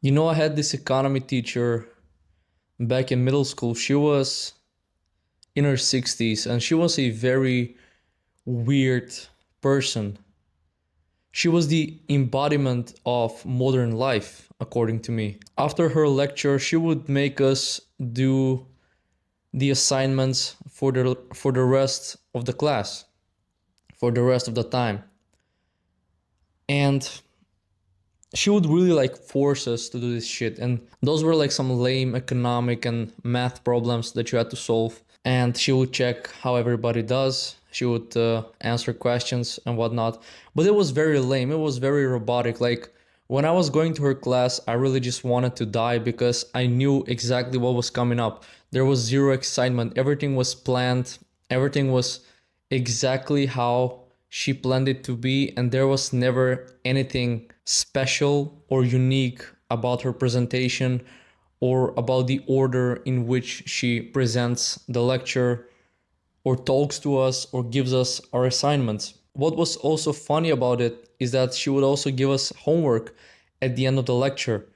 I had this economy teacher back in middle school. She was in her 60s and she was a very weird person. She was the embodiment of modern life, according to me. After her lecture, she would make us do the assignments for the rest of the class, for the rest of the time. And she would really like force us to do this shit, and those were like some lame economic and math problems that you had to solve. And she would check how everybody does. She would answer questions and whatnot, but it was very lame. It was very robotic. Like, when I was going to her class, I really just wanted to die because I knew exactly what was coming up. There was zero excitement. Everything was planned. Everything was exactly how she planned it to be, and there was never anything special or unique about her presentation or about the order in which she presents the lecture or talks to us or gives us our assignments. What was also funny about it is that she would also give us homework at the end of the lecture.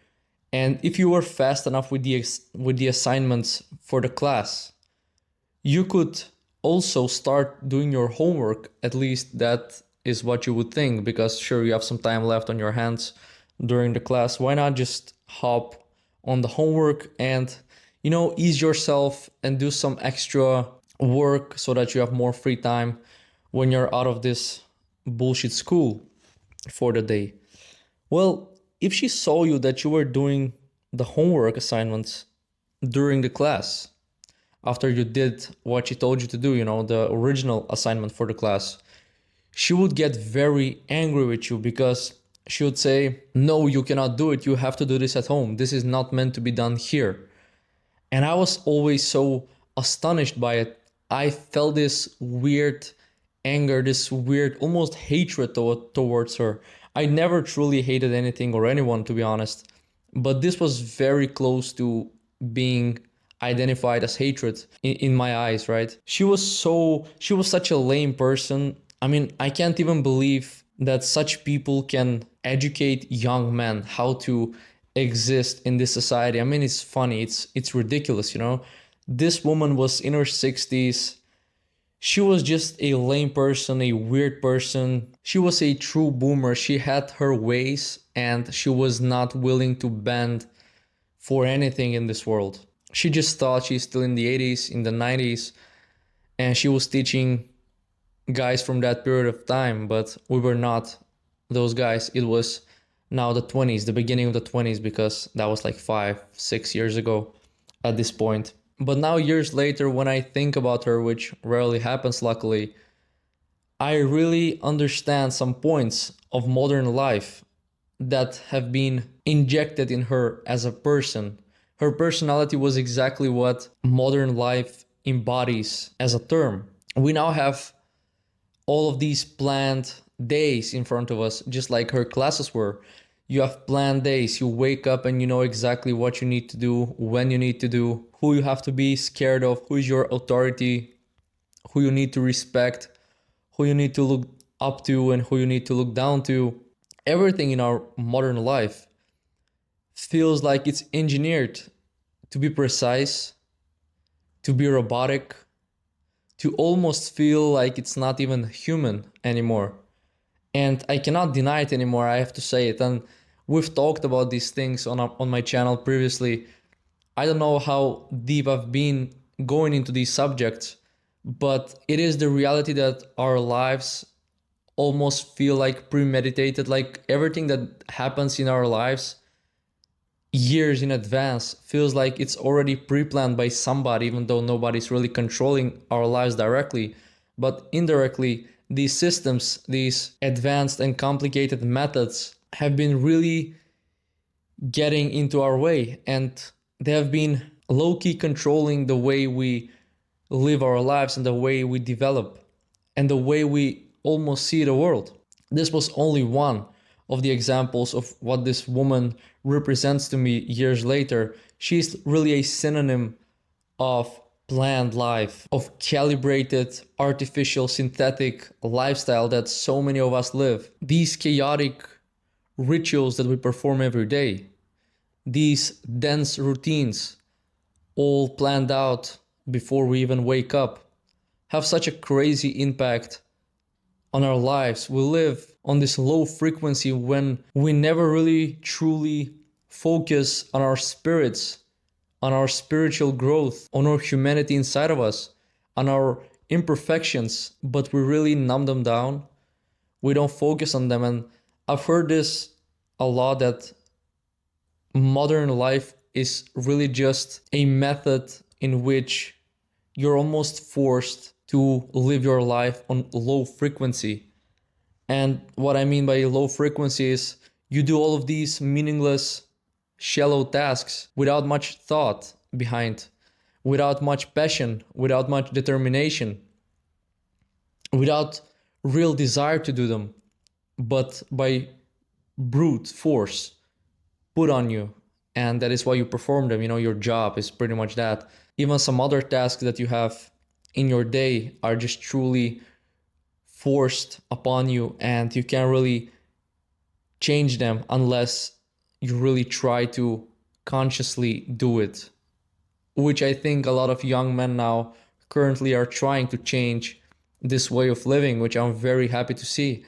And if you were fast enough with the assignments for the class, you could also start doing your homework. At least that is what you would think, because sure, you have some time left on your hands during the class. Why not just hop on the homework and ease yourself and do some extra work so that you have more free time when you're out of this bullshit school for the day. Well, if she saw you that you were doing the homework assignments during the class, after you did what she told you to do, the original assignment for the class, she would get very angry with you because she would say, "No, you cannot do it. You have to do this at home. This is not meant to be done here." And I was always so astonished by it. I felt this weird anger, this weird almost hatred towards her. I never truly hated anything or anyone, to be honest, but this was very close to being identified as hatred in my eyes, right? She was such a lame person. I mean, I can't even believe that such people can educate young men how to exist in this society. I mean, it's funny, it's ridiculous, This woman was in her 60s. She was just a lame person, a weird person. She was a true boomer. She had her ways and she was not willing to bend for anything in this world. She just thought she's still in the 80s, in the 90s, and she was teaching guys from that period of time, but we were not those guys. It was now the 20s, the beginning of the 20s, because that was like 5, 6 years ago at this point. But now, years later, when I think about her, which rarely happens, luckily, I really understand some points of modern life that have been injected in her as a person. Her personality was exactly what modern life embodies as a term. We now have all of these planned days in front of us, just like her classes were. You have planned days. You wake up and you know exactly what you need to do, when you need to do, who you have to be scared of, who is your authority, who you need to respect, who you need to look up to, and who you need to look down to. Everything in our modern life feels like it's engineered to be precise, to be robotic, to almost feel like it's not even human anymore. And I cannot deny it anymore. I have to say it. And we've talked about these things on my channel previously. I don't know how deep I've been going into these subjects, but it is the reality that our lives almost feel like premeditated, like everything that happens in our lives years in advance feels like it's already pre-planned by somebody, even though nobody's really controlling our lives directly. But indirectly, these systems, these advanced and complicated methods have been really getting into our way, and they have been low-key controlling the way we live our lives and the way we develop and the way we almost see the world. This was only one of the examples of what this woman represents to me years later. She's really a synonym of planned life, of calibrated, artificial, synthetic lifestyle that so many of us live. These chaotic rituals that we perform every day, these dense routines, all planned out before we even wake up, have such a crazy impact on our lives. We live on this low frequency when we never really truly focus on our spirits, on our spiritual growth, on our humanity inside of us, on our imperfections, but we really numb them down. We don't focus on them. And I've heard this a lot, that modern life is really just a method in which you're almost forced to live your life on low frequency. And what I mean by low frequency is you do all of these meaningless, shallow tasks without much thought behind, without much passion, without much determination, without real desire to do them, but by brute force put on you. And that is why you perform them. Your job is pretty much that. Even some other tasks that you have in your day are just truly forced upon you, and you can't really change them unless you really try to consciously do it, which I think a lot of young men now currently are trying to change this way of living, which I'm very happy to see,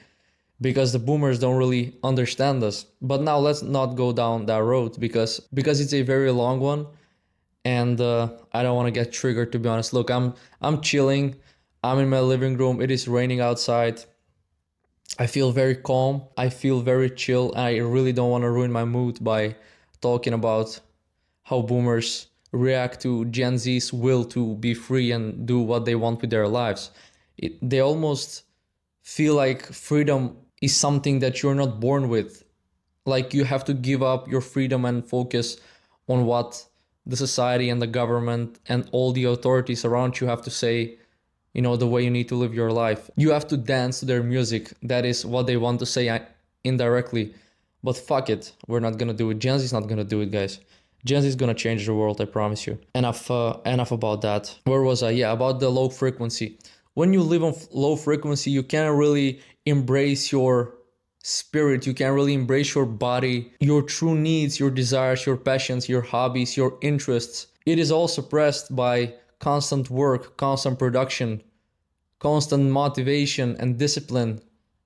because the boomers don't really understand us. But now let's not go down that road, because it's a very long one, and I don't want to get triggered, to be honest. Look, I'm chilling. I'm in my living room. It is raining outside. I feel very calm. I feel very chill. I really don't want to ruin my mood by talking about how boomers react to Gen Z's will to be free and do what they want with their lives. They almost feel like freedom is something that you're not born with. Like you have to give up your freedom and focus on what the society and the government and all the authorities around you have to say, the way you need to live your life. You have to dance to their music. That is what they want to say indirectly. But fuck it, we're not gonna do it. Gen Z is not gonna do it, guys. Gen Z is gonna change the world, I promise you. Enough about that. Where was I? Yeah, about the low frequency. When you live on low frequency, you can't really embrace your spirit. You can't really embrace your body, your true needs, your desires, your passions, your hobbies, your interests. It is all suppressed by constant work, constant production, constant motivation and discipline,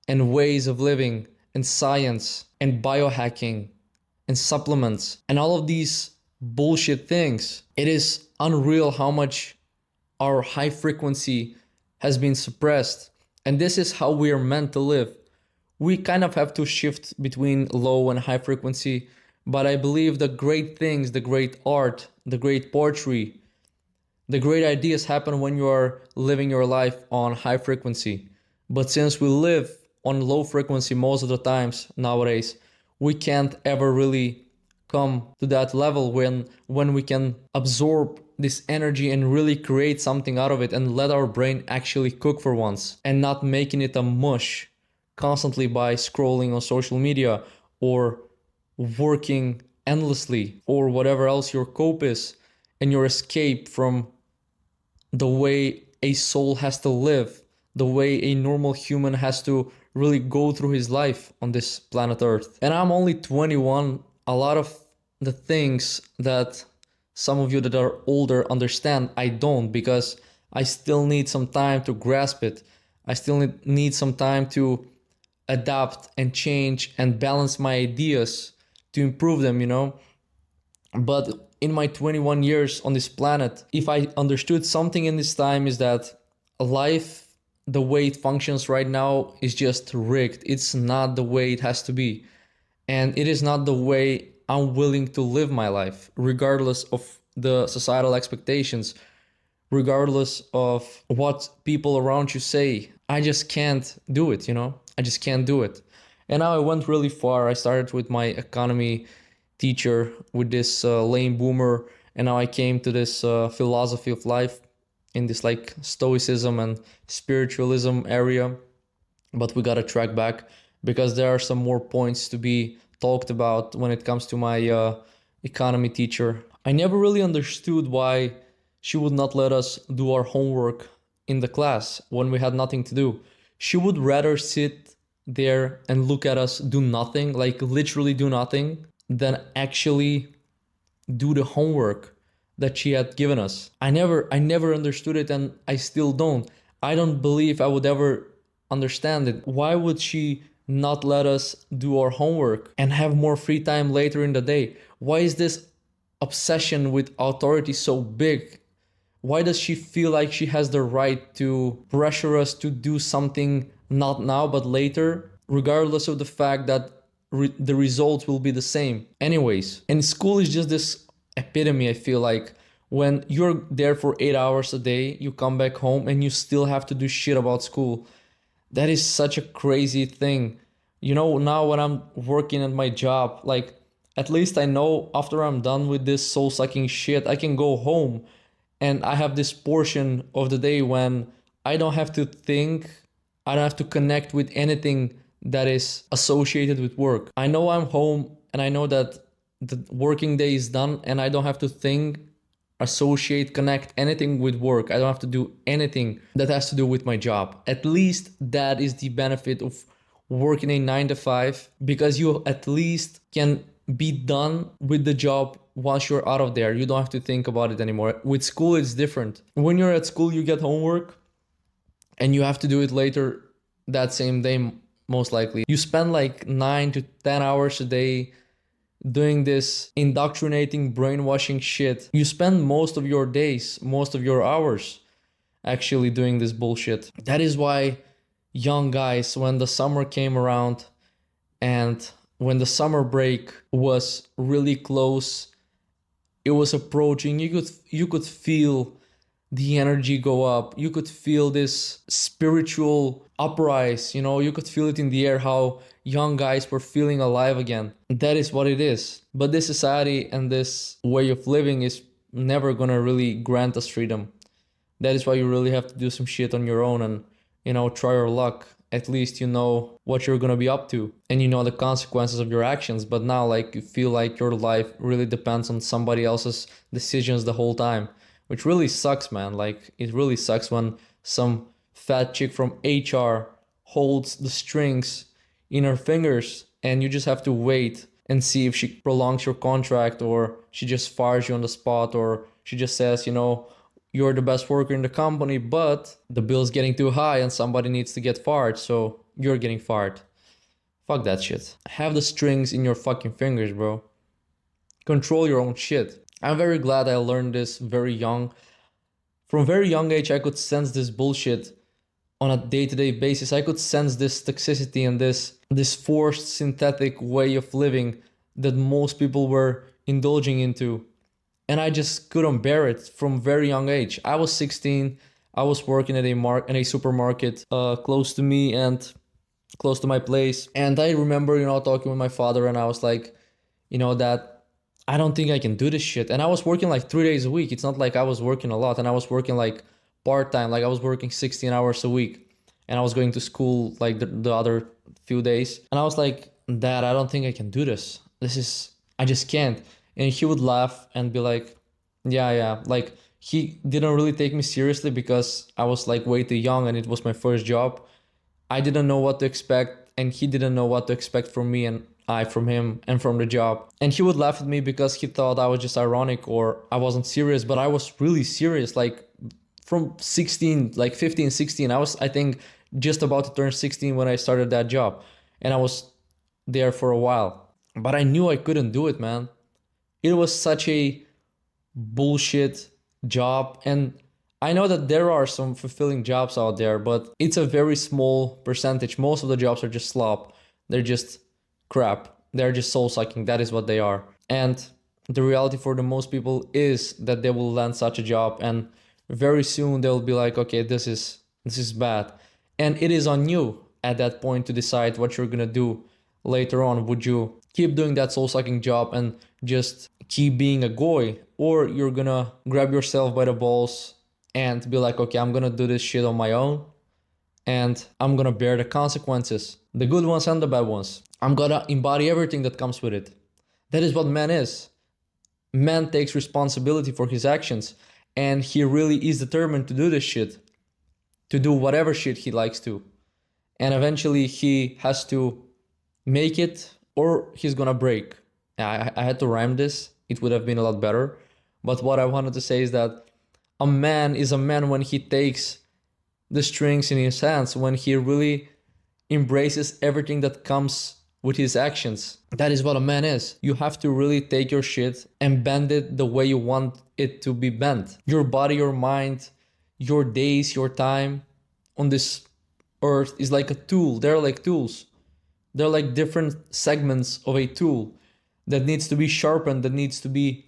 and ways of living, and science, and biohacking, and supplements, and all of these bullshit things. It is unreal how much our high frequency has been suppressed. And this is how we are meant to live. We kind of have to shift between low and high frequency, but I believe the great things, the great art, the great poetry, the great ideas happen when you are living your life on high frequency. But since we live on low frequency most of the times nowadays, we can't ever really come to that level when we can absorb this energy and really create something out of it and let our brain actually cook for once, and not making it a mush constantly by scrolling on social media or working endlessly or whatever else your cope is, and your escape from the way a soul has to live, the way a normal human has to really go through his life on this planet Earth. And I'm only 21. A lot of the things that some of you that are older understand, I don't, because I still need some time to grasp it. I still need some time to adapt and change and balance my ideas to improve them. But in my 21 years on this planet, if I understood something in this time, is that life, the way it functions right now, is just rigged. It's not the way it has to be. And it is not the way I'm willing to live my life, regardless of the societal expectations, regardless of what people around you say. I just can't do it, I just can't do it. And now I went really far. I started with my economy teacher, with this lame boomer, and now I came to this philosophy of life in this like stoicism and spiritualism area. But we gotta track back, because there are some more points to be talked about when it comes to my economy teacher. I never really understood why she would not let us do our homework in the class when we had nothing to do. She would rather sit there and look at us do nothing, like literally do nothing, than actually do the homework that she had given us. I never understood it, and I still don't. I don't believe I would ever understand it. Why would she not let us do our homework and have more free time later in the day? Why is this obsession with authority so big? Why does she feel like she has the right to pressure us to do something not now but later, regardless of the fact that the results will be the same anyways? And school is just this epitome, I feel like, when you're there for 8 hours a day, you come back home and you still have to do shit about school. That is such a crazy thing. You know, now when I'm working at my job, like, at least I know after I'm done with this soul sucking shit, I can go home and I have this portion of the day when I don't have to think, I don't have to connect with anything that is associated with work. I know I'm home and I know that the working day is done and I don't have to think, associate, connect anything with work. I don't have to do anything that has to do with my job. At least that is the benefit of working a 9 to 5, because you at least can be done with the job once you're out of there. You don't have to think about it anymore. With school, it's different. When you're at school, you get homework and you have to do it later that same day, most likely. You spend like 9 to 10 hours a day doing this indoctrinating, brainwashing shit. You spend most of your days, most of your hours actually doing this bullshit. That is why young guys, when the summer came around and when the summer break was really close, it was approaching, you could feel the energy go up. You could feel this spiritual uprise, you know, you could feel it in the air, how young guys were feeling alive again. That is what it is. But this society and this way of living is never gonna really grant us freedom. That is why you really have to do some shit on your own and, you know, try your luck. At least you know what you're gonna be up to and you know the consequences of your actions. But now, like, you feel like your life really depends on somebody else's decisions the whole time, which really sucks, man. Like, it really sucks when some fat chick from HR holds the strings in her fingers and you just have to wait and see if she prolongs your contract or she just fires you on the spot, or she just says, you know, you're the best worker in the company, but the bill's getting too high and somebody needs to get fired, so you're getting fired. Fuck that shit. Have the strings in your fucking fingers, bro. Control your own shit. I'm very glad I learned this very young. From a very young age, I could sense this bullshit on a day-to-day basis. I could sense this toxicity and this forced synthetic way of living that most people were indulging into. And I just couldn't bear it from very young age. I was 16. I was working at in a supermarket close to me and close to my place. And I remember, you know, talking with my father, and I was like, you know, that I don't think I can do this shit. And I was working like 3 days a week. It's not like I was working a lot. And I was working like part-time, like I was working 16 hours a week. And I was going to school like the other few days. And I was like, Dad, I don't think I can do this. I just can't. And he would laugh and be like, yeah. Like, he didn't really take me seriously because I was like way too young and it was my first job. I didn't know what to expect and he didn't know what to expect from me and I from him and from the job. And he would laugh at me because he thought I was just ironic or I wasn't serious, but I was really serious. Like, from 16, like 15, 16, I was, I think, just about to turn 16 when I started that job. And I was there for a while. But I knew I couldn't do it, man. It was such a bullshit job. And I know that there are some fulfilling jobs out there, but it's a very small percentage. Most of the jobs are just slop. They're just crap. They're just soul sucking. That is what they are. And the reality for the most people is that they will land such a job and very soon they'll be like, okay, this is bad. And it is on you at that point to decide what you're gonna do later on. Would you keep doing that soul sucking job and just keep being a goy, or you're gonna grab yourself by the balls and be like, okay, I'm gonna do this shit on my own and I'm gonna bear the consequences, the good ones and the bad ones. I'm gonna embody everything that comes with it. That is what man is. Man takes responsibility for his actions and he really is determined to do this shit, to do whatever shit he likes to. And eventually he has to make it or he's gonna break. I had to rhyme this. it would have been a lot better. But what I wanted to say is that a man is a man when he takes the strings in his hands, when he really embraces everything that comes with his actions. That is what a man is. You have to really take your shit and bend it the way you want it to be bent. Your body, your mind, your days, your time on this earth is like a tool. They're like tools. They're like different segments of a tool that needs to be sharpened, that needs to be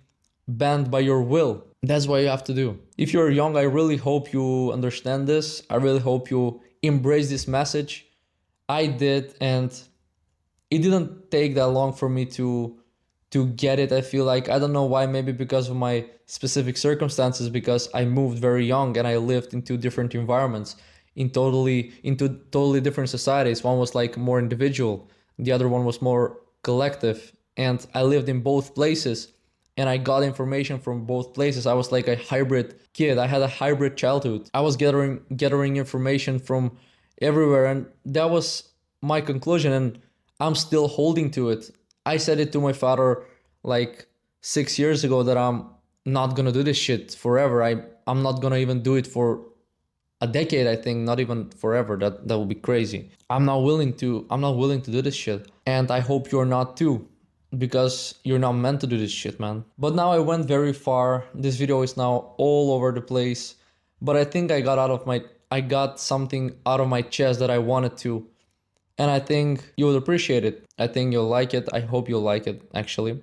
bent by your will. That's what you have to do. If you're young, I really hope you understand this. I really hope you embrace this message. I did, and it didn't take that long for me to get it. I feel like, I don't know why, maybe because of my specific circumstances, because I moved very young and I lived in two different environments, into totally different societies. One was like more individual, the other one was more collective, and I lived in both places and I got information from both places. I was like a hybrid kid. I had a hybrid childhood. I was gathering information from everywhere, and that was my conclusion, and I'm still holding to it. I said it to my father like 6 years ago that I'm not gonna do this shit forever. I'm not gonna even do it for a decade, I think, not even forever. That would be crazy. I'm not willing to do this shit. And I hope you're not too, because you're not meant to do this shit, man. But now I went very far. This video is now all over the place. But I think I got something out of my chest that I wanted to. And I think you would appreciate it. I think you'll like it. I hope you'll like it, actually.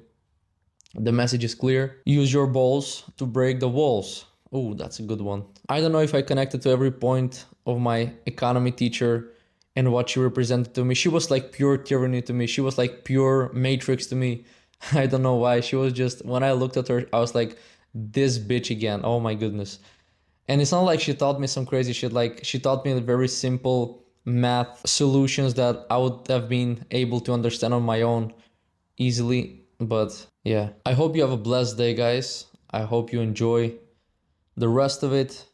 The message is clear. Use your balls to break the walls. Oh, that's a good one. I don't know if I connected to every point of my economy teacher and what she represented to me. She was like pure tyranny to me. She was like pure matrix to me. I don't know why. She was just, when I looked at her, I was like, this bitch again. Oh my goodness. And it's not like she taught me some crazy shit. Like, she taught me very simple math solutions that I would have been able to understand on my own easily. But yeah, I hope you have a blessed day, guys. I hope you enjoy the rest of it.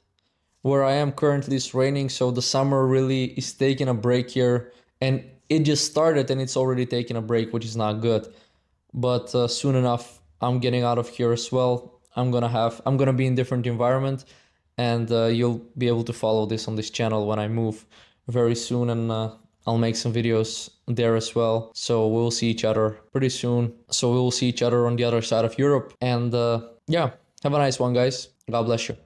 Where I am currently, it's raining, so the summer really is taking a break here, and it just started and it's already taking a break, which is not good. But soon enough, I'm getting out of here as well. I'm gonna be in different environment, and you'll be able to follow this on this channel when I move very soon, and I'll make some videos there as well. So we'll see each other pretty soon. So we'll see each other on the other side of Europe, and yeah, have a nice one, guys. God bless you.